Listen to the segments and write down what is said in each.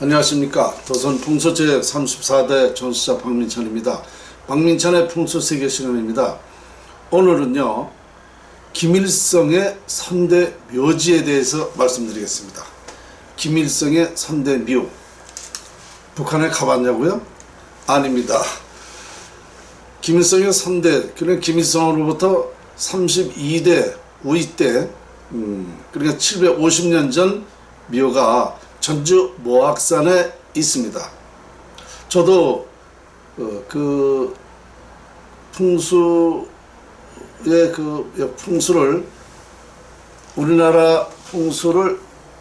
안녕하십니까. 조선 풍수 제34대 전수자 박민천입니다. 박민천의 풍수 세계 시간입니다. 오늘은요, 김일성의 선대 묘지에 대해서 말씀드리겠습니다. 김일성의 선대 묘. 북한에 가봤냐고요? 아닙니다. 김일성의 선대, 그러니까 김일성으로부터 32대 우이 때, 그러니까 750년 전 묘가 전주 모악산에 있습니다. 저도 그 풍수의 풍수를, 우리나라 풍수를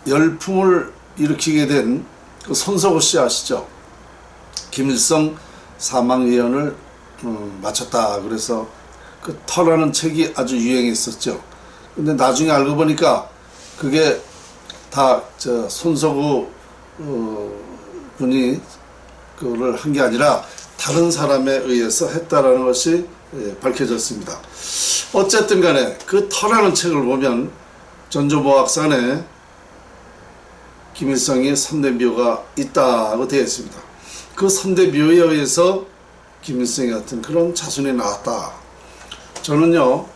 열풍을 일으키게 된 그 손석구 씨 아시죠? 김일성 사망예언을 마쳤다. 그래서 그 터라는 책이 아주 유행했었죠. 근데 나중에 알고 보니까 그게 다 손석구 분이 그거를 한 게 아니라 다른 사람에 의해서 했다라는 것이 밝혀졌습니다. 어쨌든 간에 그 터라는 책을 보면 전주모악산에 김일성의 선대묘가 있다고 되어 있습니다. 그 선대묘에 의해서 김일성이 같은 그런 자손이 나왔다. 저는요,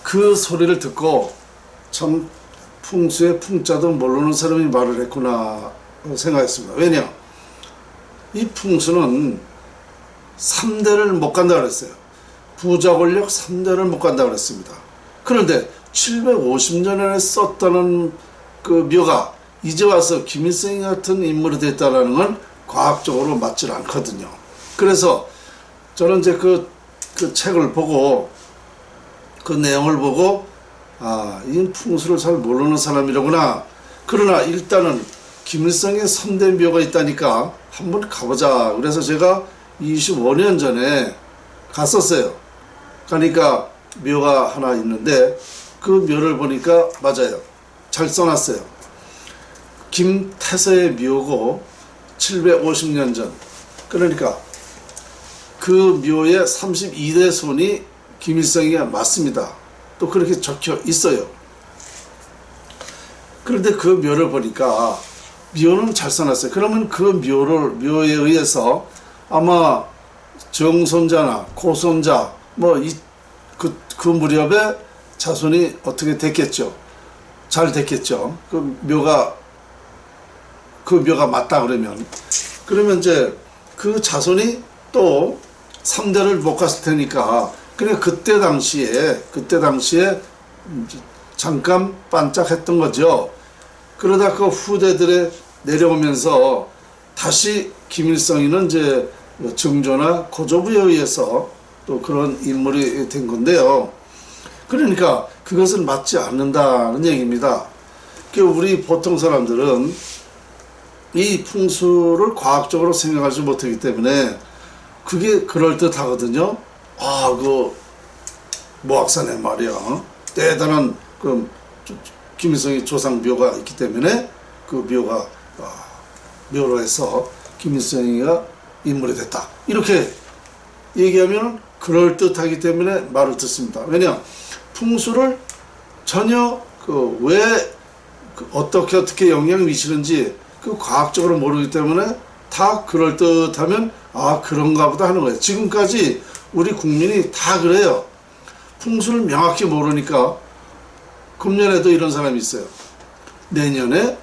그 소리를 듣고 참 풍수의 풍자도 모르는 사람이 말을 했구나 생각했습니다. 왜냐? 이 풍수는 3대를 못 간다 그랬어요. 부자 권력 3대를 못 간다 그랬습니다. 그런데 750년에 썼다는 그 묘가 이제 와서 김일성 같은 인물이 됐다는 건 과학적으로 맞질 않거든요. 그래서 저는 이제 그 책을 보고, 그 내용을 보고, 이 풍수를 잘 모르는 사람이라구나. 그러나 일단은 김일성의 선대묘가 있다니까 한번 가보자. 그래서 제가 25년 전에 갔었어요. 그러니까 묘가 하나 있는데 그 묘를 보니까 맞아요. 잘 써놨어요. 김태서의 묘고 750년 전. 그러니까 그 묘의 32대 손이 김일성이 맞습니다. 또 그렇게 적혀 있어요. 그런데 그 묘를 보니까 묘는 잘 써놨어요. 그러면 그 묘에 의해서 아마 정손자나 고손자 그 무렵에 자손이 어떻게 됐겠죠. 잘 됐겠죠. 그 묘가 맞다 그러면 이제 그 자손이 또 3대를 못 갔을 테니까, 그러니까 그때 당시에 잠깐 반짝했던 거죠. 그러다 그 후대들에 내려오면서 다시 김일성이는 이제 정조나 고조부에 의해서 또 그런 인물이 된 건데요. 그러니까 그것은 맞지 않는다는 얘기입니다. 우리 보통 사람들은 이 풍수를 과학적으로 생각하지 못하기 때문에 그게 그럴듯하거든요. 그 모악산에 말이야, 대단한 그 김일성의 조상묘가 있기 때문에 그 묘로 해서 김일성이가 인물이 됐다. 이렇게 얘기하면 그럴듯하기 때문에 말을 듣습니다. 왜냐? 풍수를 전혀 어떻게 영향을 미치는지 그 과학적으로 모르기 때문에 다 그럴듯하면 그런가 보다 하는 거예요. 지금까지 우리 국민이 다 그래요. 풍수를 명확히 모르니까. 금년에도 이런 사람이 있어요. 내년에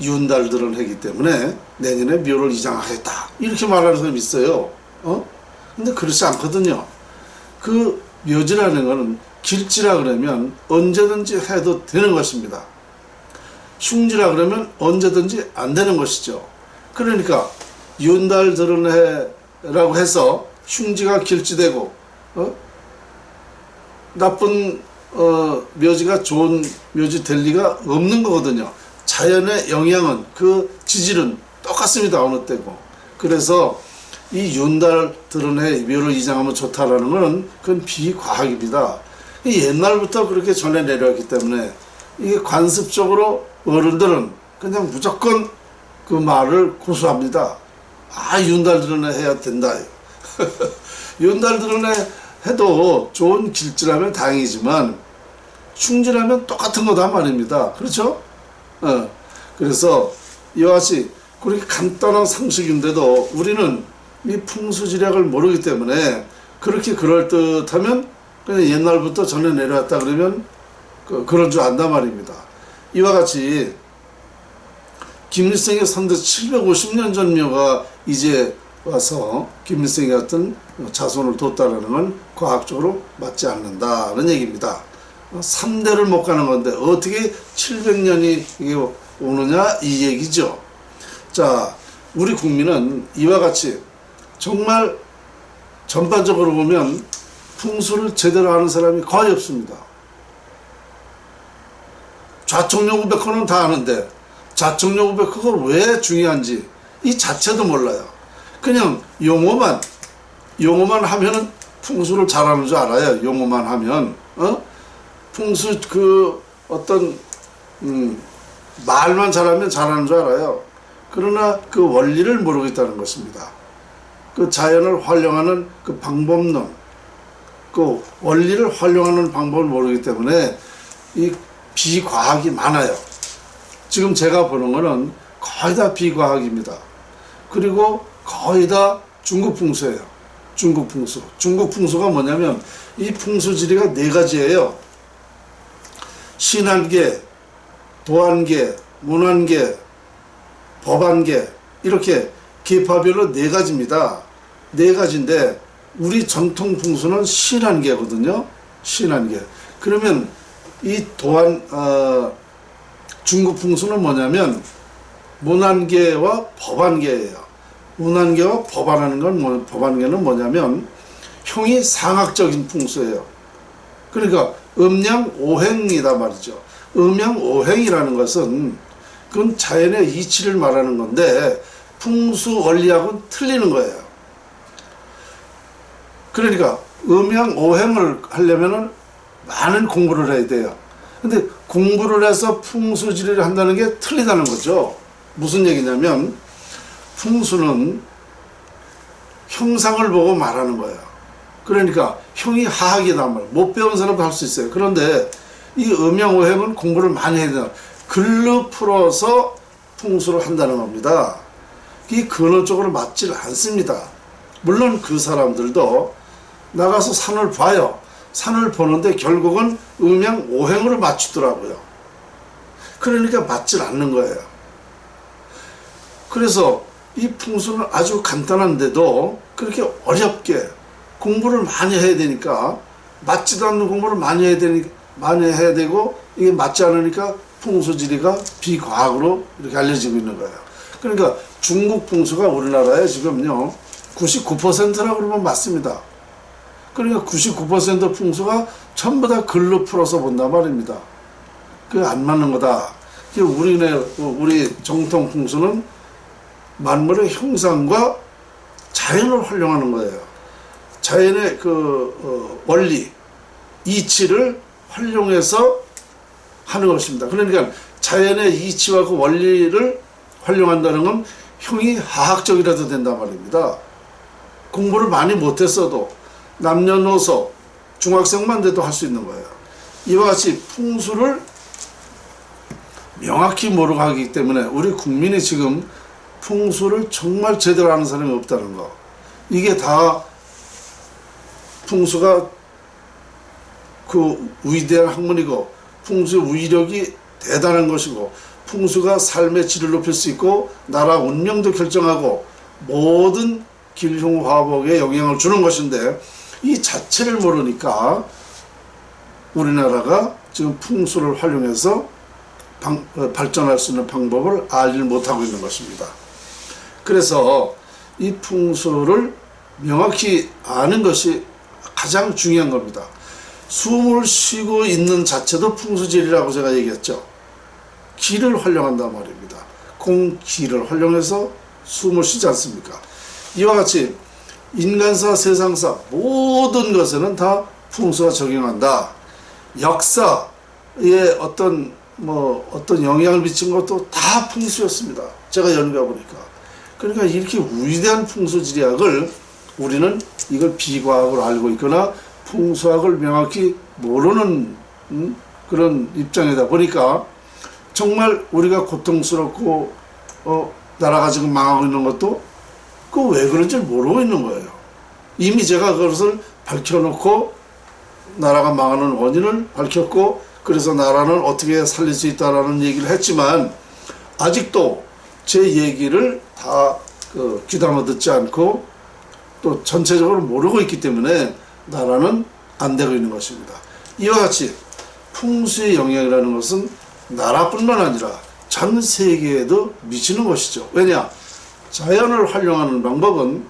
윤달들은 하기 때문에 내년에 묘를 이장하겠다. 이렇게 말하는 사람이 있어요. 근데 그렇지 않거든요. 그 묘지라는 거는 길지라 그러면 언제든지 해도 되는 것입니다. 흉지라 그러면 언제든지 안 되는 것이죠. 그러니까 윤달 들은 해라고 해서 흉지가 길지되고 나쁜 묘지가 좋은 묘지 될 리가 없는 거거든요. 자연의 영향은, 그 지질은 똑같습니다. 어느 때고. 그래서 이 윤달 들은 해 묘를 이장하면 좋다라는 것은 그건 비과학입니다. 옛날부터 그렇게 전해 내려왔기 때문에 이게 관습적으로 어른들은 그냥 무조건 그 말을 고수합니다. 윤달 들은 해 해야 된다. 윤달 들은 해 해도 좋은 길지라면 다행이지만 흉지라면 똑같은 거다 말입니다. 그렇죠? 그래서 이와 같이 그렇게 간단한 상식인데도 우리는 이 풍수지리학을 모르기 때문에 그렇게 그럴듯하면 그냥 옛날부터 전해 내려왔다 그러면 그런 줄 안단 말입니다. 이와 같이 김일성의 선대 750년 전 묘가 이제 와서 김일성이 같은 자손을 뒀다는 건 과학적으로 맞지 않는다는 얘기입니다. 3대를 못 가는 건데 어떻게 700년이 이게 오느냐 이 얘기죠. 자, 우리 국민은 이와 같이 정말 전반적으로 보면 풍수를 제대로 아는 사람이 거의 없습니다. 좌청룡 우백호는 다 아는데 좌청룡 우백호가 왜 중요한지 이 자체도 몰라요. 그냥 용어만 하면은 풍수를 잘하는 줄 알아요. 용어만 하면 풍수 어떤 말만 잘하면 잘하는 줄 알아요. 그러나 그 원리를 모르겠다는 것입니다. 그 자연을 활용하는 그 방법론, 그 원리를 활용하는 방법을 모르기 때문에 이 비과학이 많아요. 지금 제가 보는 거는 거의 다 비과학입니다. 그리고 거의 다 중국 풍수예요. 중국 풍수. 중국 풍수가 뭐냐면 이 풍수지리가 4가지예요. 신한계, 도한계, 문한계, 법한계 이렇게 계파별로 4가지입니다. 4가지인데 우리 전통 풍수는 신한계거든요. 신한계. 그러면 이 중국 풍수는 뭐냐면 문한계와 법한계예요. 문한계와 법한계는 뭐냐면 형이 상학적인 풍수예요. 그러니까 음양오행이다 말이죠. 음양오행이라는 것은 그건 자연의 이치를 말하는 건데 풍수 원리하고는 틀리는 거예요. 그러니까 음양오행을 하려면은 많은 공부를 해야 돼요. 근데 공부를 해서 풍수지리를 한다는 게 틀리다는 거죠. 무슨 얘기냐면 풍수는 형상을 보고 말하는 거예요. 그러니까 형이 하학이란 말, 못 배운 사람도 할 수 있어요. 그런데 이 음양오행은 공부를 많이 해야 돼요. 글로 풀어서 풍수를 한다는 겁니다. 이 근원적으로 맞질 않습니다. 물론 그 사람들도 나가서 산을 봐요. 산을 보는데 결국은 음양오행으로 맞추더라고요. 그러니까 맞질 않는 거예요. 그래서 이 풍수는 아주 간단한데도 그렇게 어렵게 공부를 많이 해야 되니까 맞지도 않는 공부를 많이 해야 되고 이게 맞지 않으니까 풍수지리가 비과학으로 이렇게 알려지고 있는 거예요. 그러니까 중국 풍수가 우리나라에 지금요 99%라고 그러면 맞습니다. 그러니까 99% 풍수가 전부 다 글로 풀어서 본단 말입니다. 그게 안 맞는 거다. 우리 정통 풍수는 만물의 형상과 자연을 활용하는 거예요. 자연의 원리, 이치를 활용해서 하는 것입니다. 그러니까 자연의 이치와 그 원리를 활용한다는 건 형이 하학적이라도 된단 말입니다. 공부를 많이 못했어도 남녀노소 중학생만 돼도 할 수 있는 거예요. 이와 같이 풍수를 명확히 모르고 하기 때문에 우리 국민이 지금 풍수를 정말 제대로 아는 사람이 없다는 거. 이게 다 풍수가 그 위대한 학문이고 풍수의 위력이 대단한 것이고 풍수가 삶의 질을 높일 수 있고 나라 운명도 결정하고 모든 길흉화복에 영향을 주는 것인데 이 자체를 모르니까 우리나라가 지금 풍수를 활용해서 발전할 수 있는 방법을 알지 못하고 있는 것입니다. 그래서 이 풍수를 명확히 아는 것이 가장 중요한 겁니다. 숨을 쉬고 있는 자체도 풍수지리라고 제가 얘기했죠. 기를 활용한단 말입니다. 공기를 활용해서 숨을 쉬지 않습니까? 이와 같이 인간사, 세상사 모든 것에는 다 풍수가 적용한다. 역사에 어떤 영향을 미친 것도 다 풍수였습니다. 제가 연구해 보니까. 그러니까 이렇게 위대한 풍수지리학을 우리는 이걸 비과학으로 알고 있거나 풍수학을 명확히 모르는 그런 입장이다 보니까 정말 우리가 고통스럽고 나라가 지금 망하고 있는 것도 그 왜 그런지 모르고 있는 거예요. 이미 제가 그것을 밝혀놓고 나라가 망하는 원인을 밝혔고 그래서 나라는 어떻게 살릴 수 있다라는 얘기를 했지만 아직도 제 얘기를 다 귀담아 듣지 않고 또 전체적으로 모르고 있기 때문에 나라는 안 되고 있는 것입니다. 이와 같이 풍수의 영향이라는 것은 나라뿐만 아니라 전 세계에도 미치는 것이죠. 왜냐? 자연을 활용하는 방법은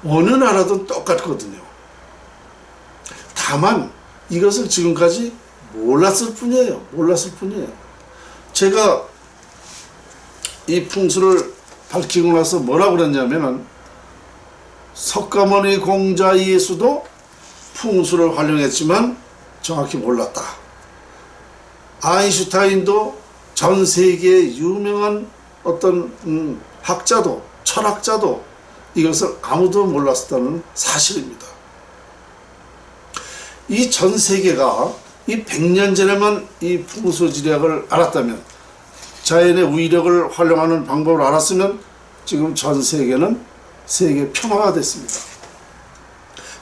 어느 나라든 똑같거든요. 다만 이것을 지금까지 몰랐을 뿐이에요. 제가 이 풍수를 밝히고 나서 뭐라고 그랬냐면은 석가모니 공자 예수도 풍수를 활용했지만 정확히 몰랐다. 아인슈타인도 전 세계의 유명한 어떤 학자도 철학자도 이것을 아무도 몰랐다는 사실입니다. 이 전 세계가 이 100년 전에만 이 풍수지리학을 알았다면 자연의 위력을 활용하는 방법을 알았으면 지금 전 세계는 세계 평화가 됐습니다.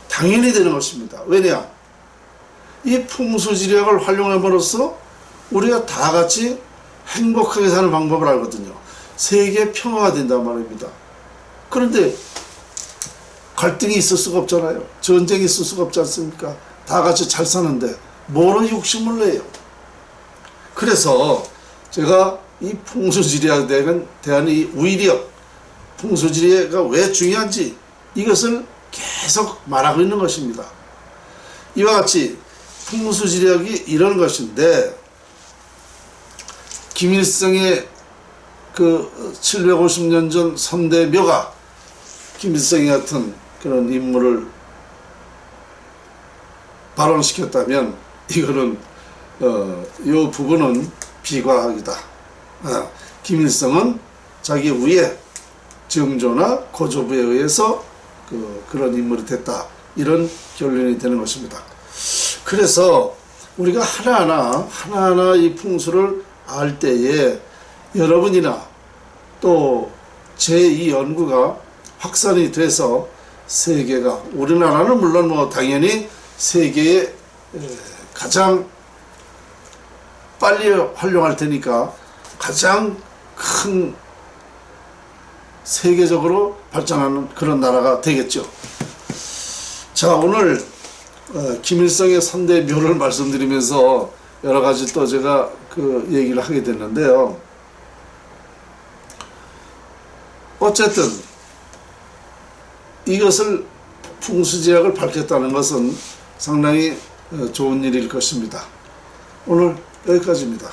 당연히 되는 것입니다. 왜냐? 이 풍수지리학을 활용함으로써 우리가 다 같이 행복하게 사는 방법을 알거든요. 세계 평화가 된단 말입니다. 그런데 갈등이 있을 수가 없잖아요. 전쟁이 있을 수가 없지 않습니까? 다 같이 잘 사는데 뭐로 욕심을 내요? 그래서 제가 이 풍수지리학에 대한 이 위력, 풍수지리가 왜 중요한지 이것을 계속 말하고 있는 것입니다. 이와 같이 풍수지리학이 이런 것인데 김일성의 그 750년 전 선대묘가 김일성이 같은 그런 인물을 발언시켰다면 이거는 이 부분은 비과학이다. 김일성은 자기 위에 정조나 고조부에 의해서 그런 인물이 됐다. 이런 결론이 되는 것입니다. 그래서 우리가 하나하나 이 풍수를 알 때에 여러분이나 또 제2 연구가 확산이 돼서 세계가 우리나라는 물론 뭐 당연히 세계에 가장 빨리 활용할 테니까 가장 큰 세계적으로 발전하는 그런 나라가 되겠죠. 자, 오늘 김일성의 선대묘를 말씀드리면서 여러 가지 또 제가 그 얘기를 하게 됐는데요. 어쨌든 이것을 풍수지리학을 밝혔다는 것은 상당히 좋은 일일 것입니다. 오늘 여기까지입니다.